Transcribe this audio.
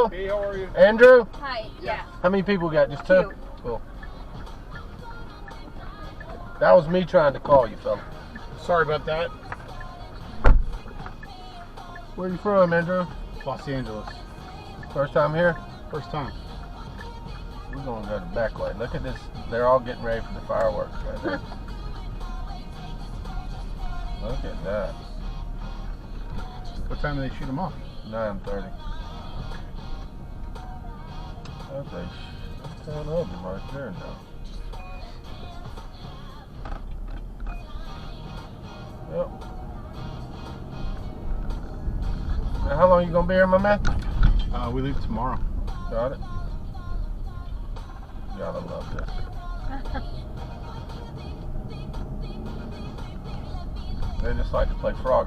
Andrew? Hey, how are you? Andrew? Hi. Yeah. How many people got? Just two? Two. Cool. That was me trying to call you, fella. Sorry about that. Where you from, Andrew? Los Angeles. First time here? First time. We're gonna go the back way. Look at this. They're all getting ready for the fireworks right there. Look at that. What time do they shoot them off? 9:30. That's a ton of them right there now. Yep. Now, how long you gonna be here, my man? We leave tomorrow. Got it. Gotta love this. They just like to play Frogger.